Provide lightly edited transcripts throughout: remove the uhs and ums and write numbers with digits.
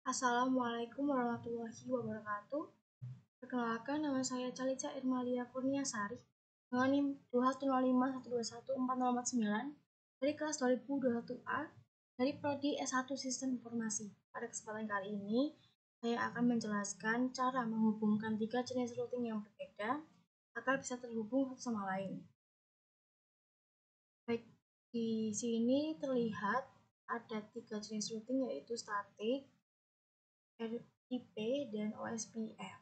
Assalamualaikum warahmatullahi wabarakatuh. Perkenalkan, nama saya Calica Irmalia Kurniasari dengan NIM 21051214049 dari kelas 2021A dari Prodi S1 Sistem Informasi. Pada kesempatan kali ini, saya akan menjelaskan cara menghubungkan tiga jenis routing yang berbeda agar bisa terhubung satu sama lain. Baik, di sini terlihat ada tiga jenis routing, yaitu statik, RIP, dan OSPF.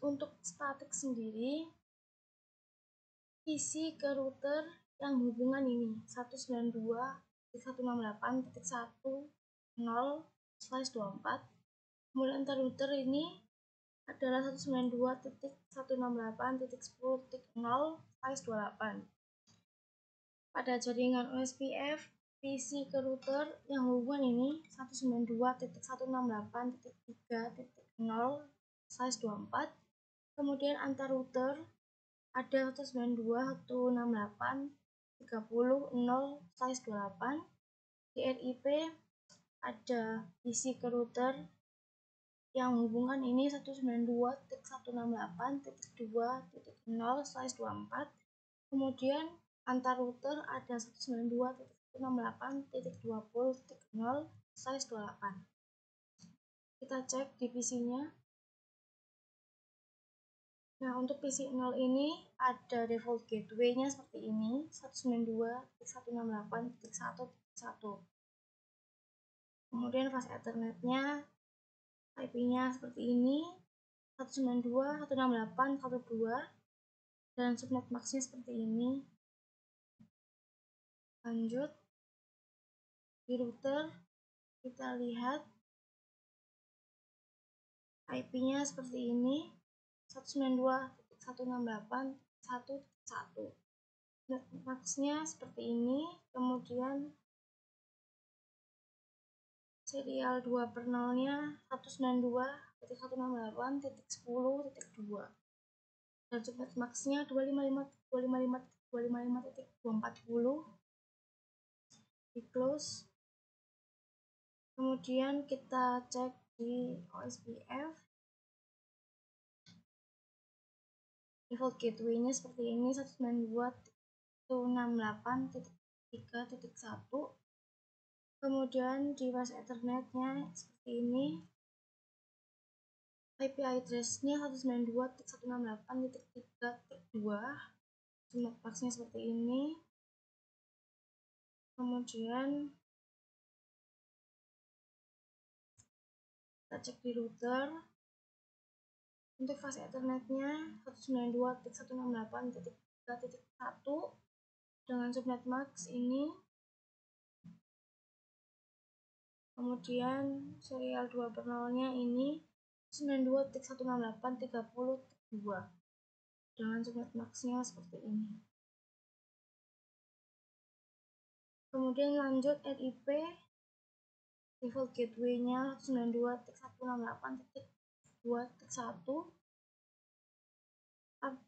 Untuk statik sendiri, isi ke router yang hubungan ini 192.168.10/24. Kemudian antar router ini adalah 192.168.10.0/28. Pada jaringan OSPF, PC ke router yang hubungan ini 192.168.3.0/24. Kemudian antar router ada 192.168.30.0/28. Di RIP ada PC ke router yang hubungan ini 192.168.2.0/24. Kemudian antar router ada 192.168.20.0/28. Kita cek di PC-nya. Nah, untuk PC 0 ini ada default gateway-nya seperti ini, 192.168.1.1. Kemudian fast Ethernet-nya, IP-nya seperti ini, 192.168.1.2, dan subnet max-nya seperti ini. Lanjut, di router kita lihat IP-nya seperti ini, 192.168.1.1. Subnet max-nya seperti ini, kemudian serial 2/0-nya 192.168.10.2, dan subnet max-nya 255.255.240. Di close. Kemudian kita cek di OSPF. Default gateway-nya seperti ini, 192.168.3.1. Kemudian di fast Ethernet-nya seperti ini, IP address-nya 192.168.3.2, subnet max-nya seperti ini. Kemudian kita cek di router. Untuk fast Ethernet-nya 192.168.3.1 dengan subnet max ini. Kemudian serial 2/0-nya ini 92.168.30.2 dengan subnet max-nya seperti ini. Kemudian lanjut RIP, default gateway-nya 192.168.2.1,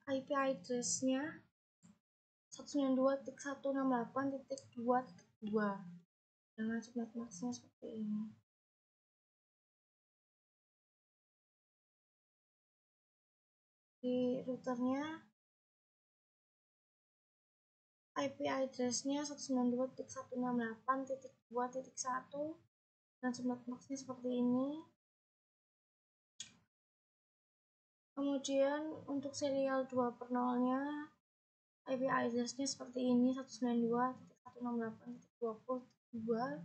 IP address-nya 192.168.2.2 dengan subnet max-nya seperti ini. Di routernya IP address-nya 192.168.2.1 dan subnet max-nya seperti ini. Kemudian untuk serial 2/0-nya IP address-nya seperti ini, 192.168.20.2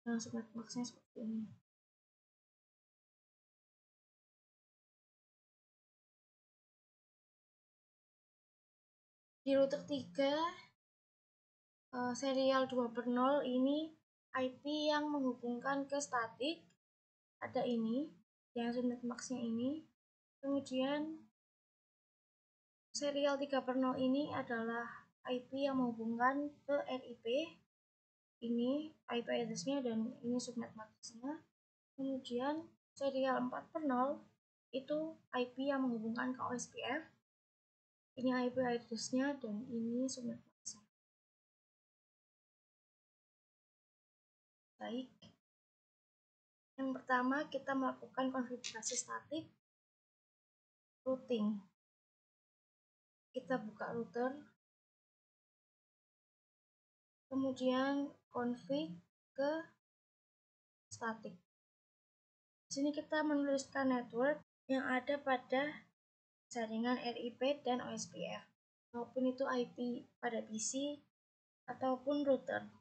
dan subnet max-nya seperti ini. Di router 3 serial 2/0 ini IP yang menghubungkan ke statik ada ini, yang subnet max-nya ini. Kemudian serial 3/0 ini adalah IP yang menghubungkan ke RIP. Ini IP address-nya dan ini subnet max-nya. Kemudian serial 4/0 itu IP yang menghubungkan ke OSPF. Ini IP address-nya dan ini subnet max-nya. Baik. Yang pertama, kita melakukan konfigurasi statik routing. Kita buka router, kemudian config ke statik. Di sini kita menuliskan network yang ada pada jaringan RIP dan OSPF, maupun itu IP pada PC ataupun router.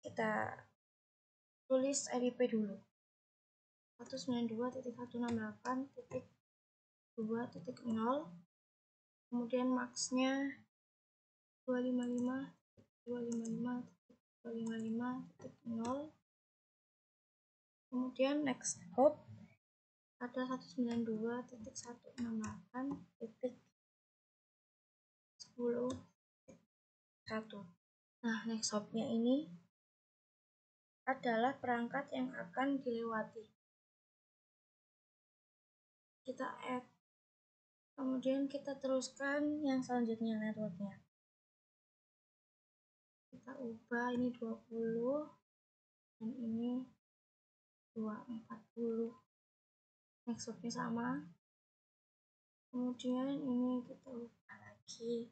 Kita tulis RIP dulu, 192.168.2.0, kemudian maxnya 255.255.255.0, kemudian next hop ada 192.168.10.1. Nah, next hopnya ini adalah perangkat yang akan dilewati. Kita add, kemudian kita teruskan yang selanjutnya networknya. Kita ubah ini 20 dan ini 240. Next hopnya sama. Kemudian ini kita ubah lagi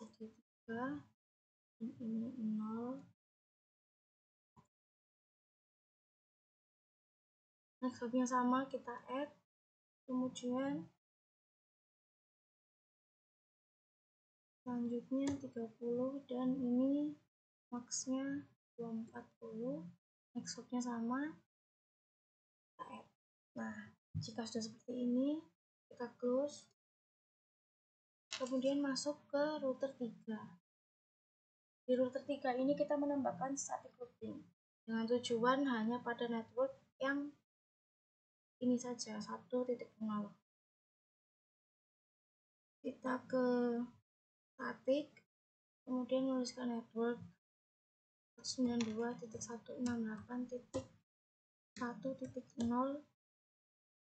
jadi 3 dan ini 0. Next hopnya sama, kita add, kemudian selanjutnya 30 dan ini maxnya 240. Next hopnya sama, kita add. Nah, jika sudah seperti ini, kita close, kemudian masuk ke router 3. Di router 3 ini kita menambahkan static routing dengan tujuan hanya pada network yang ini saja, 1.0. Kita ke static, kemudian menuliskan network 192.168.1.0,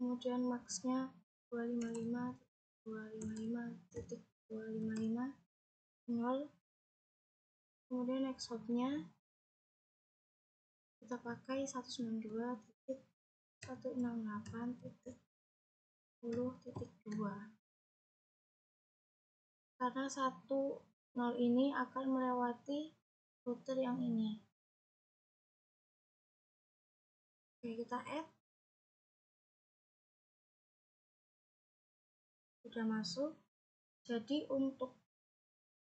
kemudian maxnya 255.255.255.0, kemudian next hopnya kita pakai 192.168.10.2, karena 10 ini akan melewati router yang ini. Oke, kita add, sudah masuk. Jadi untuk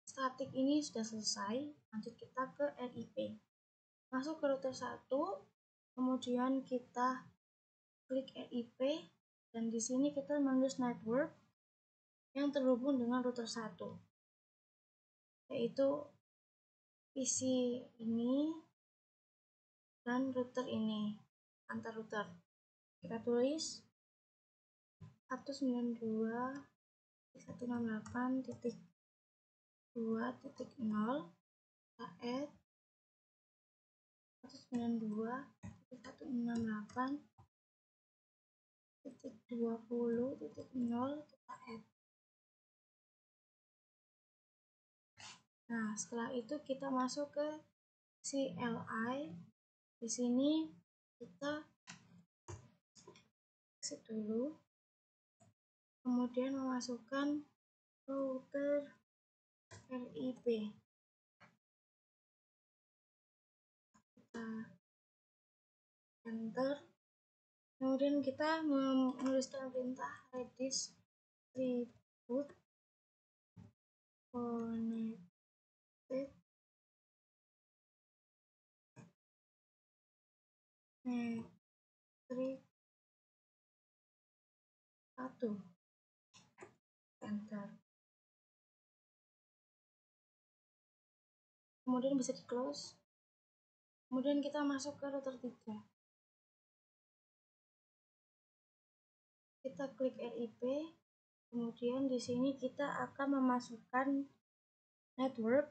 statik ini sudah selesai. Lanjut kita ke RIP. Masuk ke router 1, kemudian kita klik RIP, dan di sini kita menulis network yang terhubung dengan router 1, yaitu PC ini dan router ini, antar router. Kita tulis 192.168.2.0, kita add 192.168.20.0, kita add. Nah, setelah itu kita masuk ke CLI. Di sini kita exit dulu, kemudian memasukkan router RIP. Kita enter, kemudian kita menuliskan perintah redis reboot connected matrix 1, enter. Kemudian bisa di close, kemudian kita masuk ke router 3. Kita klik RIP, kemudian di sini kita akan memasukkan network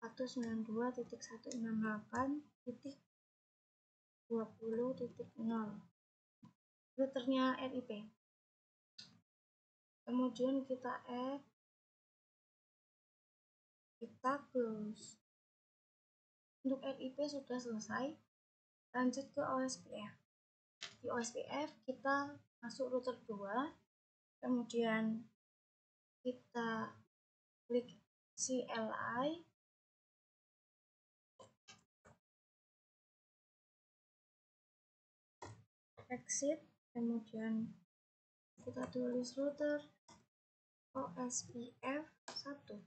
192.168.20.0, routernya RIP. Kemudian kita add, kita close. Untuk RIP sudah selesai, lanjut ke OSPF. Di OSPF kita masuk router 2, kemudian kita klik CLI, exit, kemudian kita tulis router OSPF 1.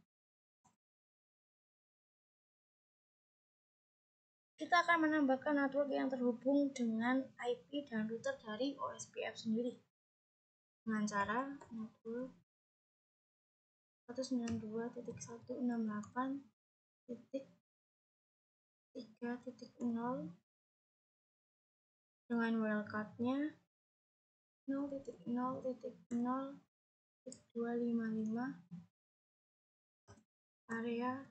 Kita akan menambahkan network yang terhubung dengan IP dan router dari OSPF sendiri dengan cara network 192.168.3.0 dengan wildcard-nya 0.0.0.255 area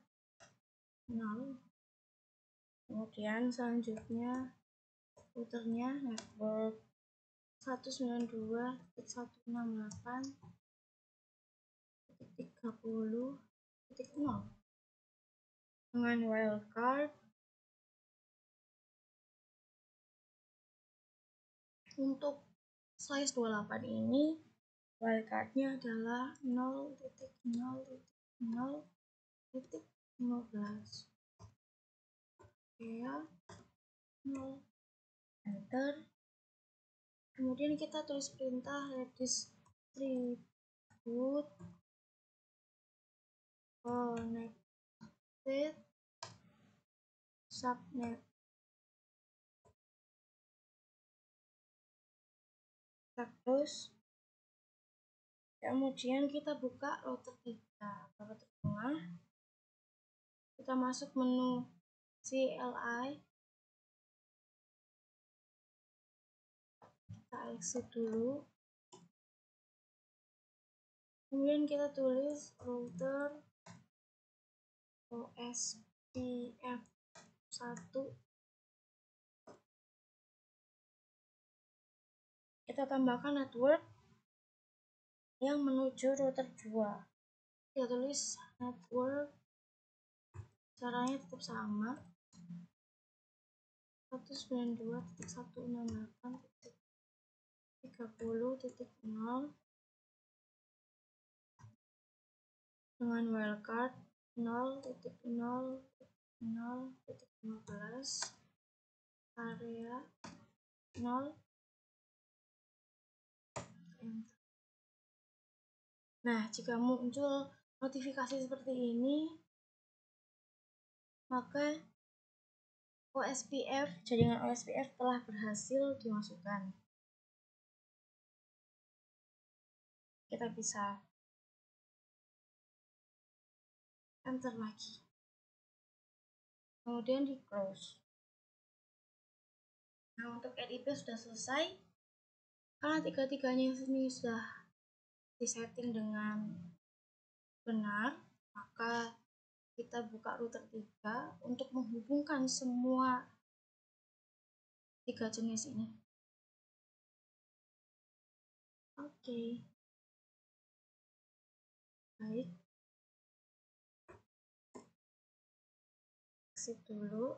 0. Kemudian selanjutnya routernya network 192.168.30.0 dengan wildcard untuk slice 28 ini wildcardnya adalah 0.0.0.15 ya 0, enter. Kemudian kita tulis perintah redistribute connected subnet. Terus kemudian kita buka router 3, router tengah. Kita masuk menu CLI, kita exit dulu. Kemudian kita tulis router OSPF 1. Kita tambahkan network yang menuju router 2. Kita tulis network, caranya tetap sama, 192.168.30.0 dengan wildcard 0.0.0.15 area 0. Nah, jika muncul notifikasi seperti ini, maka jaringan OSPF telah berhasil dimasukkan. Kita bisa enter lagi. Kemudian di close. Nah, untuk RIP sudah selesai. Karena tiga-tiganya ini sudah disetting dengan benar, maka kita buka router 3 untuk menghubungkan semua 3 jenis ini. Oke. Baik. Exit dulu.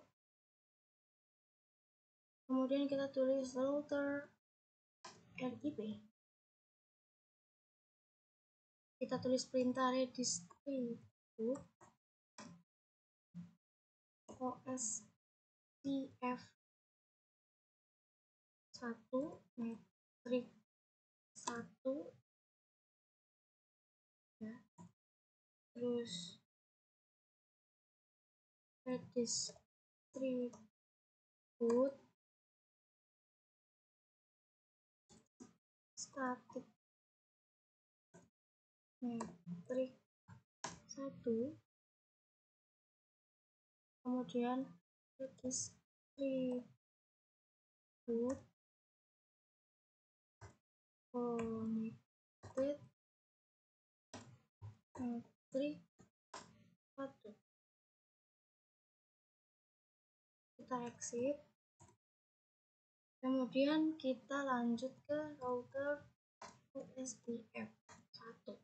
Kemudian kita tulis router RIP. Kita tulis perintah redistribute OSPF 1 metrik 1 ya. Terus redistribute static metrik 1, kemudian redistribute connected metrik 1. Kita exit. Kemudian kita lanjut ke router OSPF 1.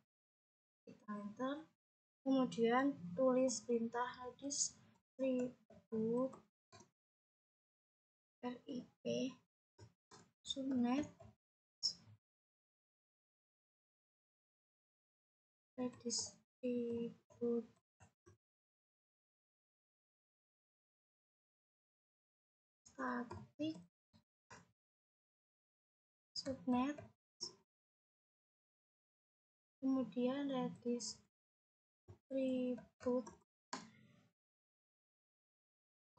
Kita enter. Kemudian tulis perintah redistribute reboot RIP subnet redistribute static subnet, kemudian redistribute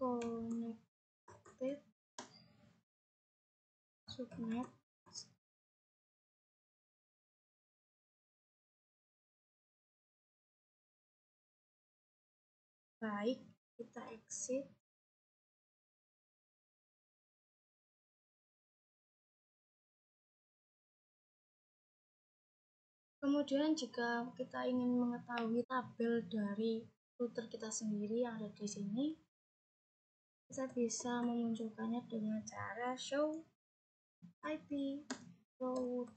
connected subnet. Baik, kita exit. Kemudian jika kita ingin mengetahui tabel dari router kita sendiri yang ada di sini, kita bisa memunculkannya dengan cara show IP route.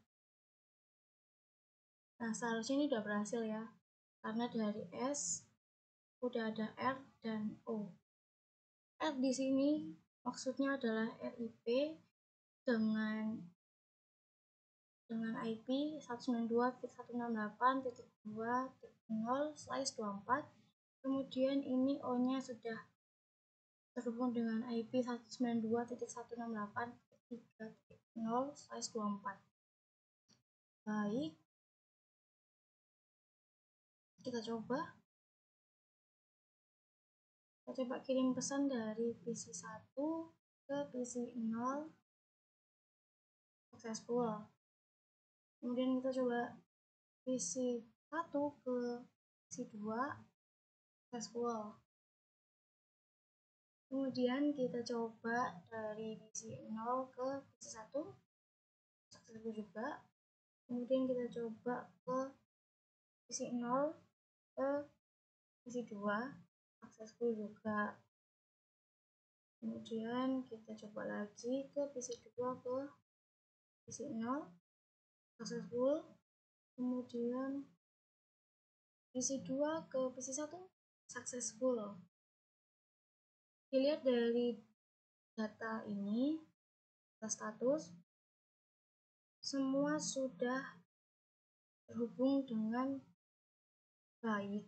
Nah, seharusnya ini udah berhasil ya, karena dari S udah ada R dan O. R di sini maksudnya adalah RIP dengan IP 192.168.2.0/24. Kemudian ini O-nya sudah terhubung dengan IP 192.168.3.0/24. Baik, kita coba kirim pesan dari PC 1 ke PC 0 successful. Kemudian kita coba PC 1 ke PC 2 successful. Kemudian kita coba dari PC 0 ke PC 1 successful juga. Kemudian kita coba ke PC 0 ke PC 2 successful juga. Kemudian kita coba lagi ke PC 2 ke PC 0 successful. Kemudian PC 2 ke PC 1 successful. Dilihat dari data ini, data status, semua sudah terhubung dengan baik.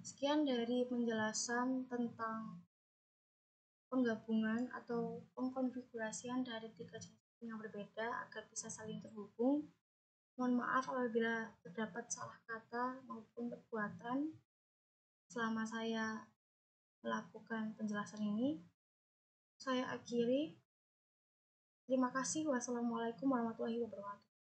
Sekian dari penjelasan tentang penggabungan atau pengkonfigurasian dari 3 jenis yang berbeda agar bisa saling terhubung. Mohon maaf apabila terdapat salah kata maupun perbuatan selama saya melakukan penjelasan ini. Saya akhiri. Terima kasih. Wassalamualaikum warahmatullahi wabarakatuh.